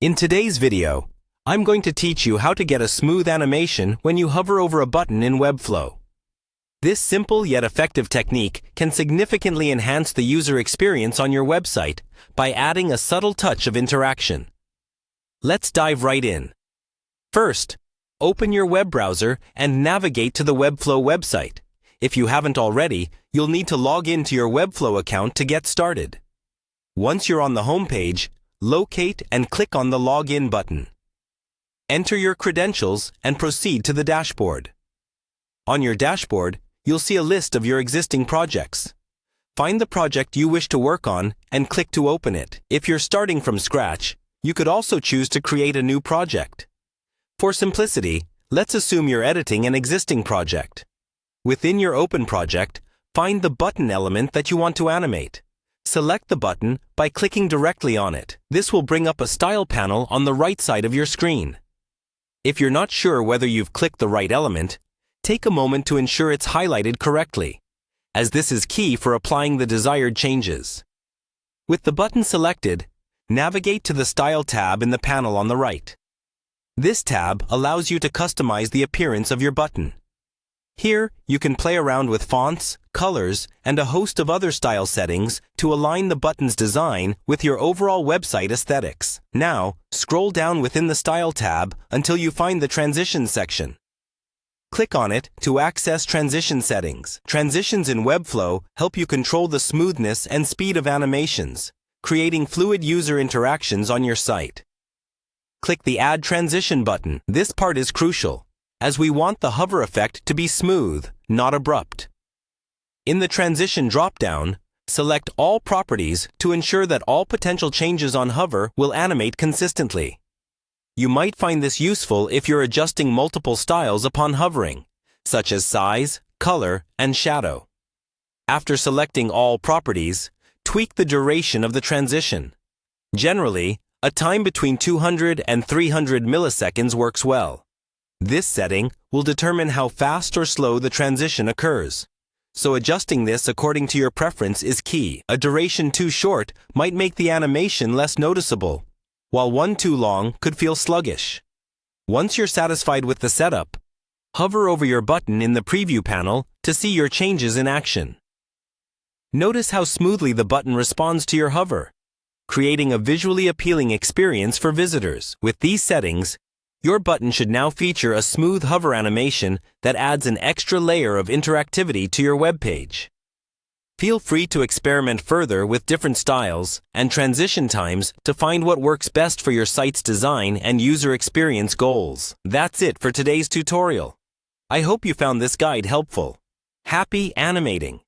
In today's video, I'm going to teach you how to get a smooth animation when you hover over a button in Webflow. This simple yet effective technique can significantly enhance the user experience on your website by adding a subtle touch of interaction. Let's dive right in. First, open your web browser and navigate to the Webflow website. If you haven't already, you'll need to log into your Webflow account to get started. Once you're on the home page, locate and click on the Login button. Enter your credentials and proceed to the dashboard. On your dashboard, you'll see a list of your existing projects. Find the project you wish to work on and click to open it. If you're starting from scratch, you could also choose to create a new project. For simplicity, let's assume you're editing an existing project. Within your open project, find the button element that you want to animate. Select the button by clicking directly on it. This will bring up a style panel on the right side of your screen. If you're not sure whether you've clicked the right element, take a moment to ensure it's highlighted correctly, as this is key for applying the desired changes. With the button selected, navigate to the Style tab in the panel on the right. This tab allows you to customize the appearance of your button. Here, you can play around with fonts, colors, and a host of other style settings to align the button's design with your overall website aesthetics. Now, scroll down within the Style tab until you find the Transitions section. Click on it to access transition settings. Transitions in Webflow help you control the smoothness and speed of animations, creating fluid user interactions on your site. Click the Add Transition button. This part is crucial, as we want the hover effect to be smooth, not abrupt. In the Transition drop-down, select All Properties to ensure that all potential changes on hover will animate consistently. You might find this useful if you're adjusting multiple styles upon hovering, such as size, color, and shadow. After selecting All Properties, tweak the duration of the transition. Generally, a time between 200 and 300 milliseconds works well. This setting will determine how fast or slow the transition occurs, so adjusting this according to your preference is key. A duration too short might make the animation less noticeable, while one too long could feel sluggish. Once you're satisfied with the setup, hover over your button in the preview panel to see your changes in action. Notice how smoothly the button responds to your hover, creating a visually appealing experience for visitors. With these settings, your button should now feature a smooth hover animation that adds an extra layer of interactivity to your web page. Feel free to experiment further with different styles and transition times to find what works best for your site's design and user experience goals. That's it for today's tutorial. I hope you found this guide helpful. Happy animating!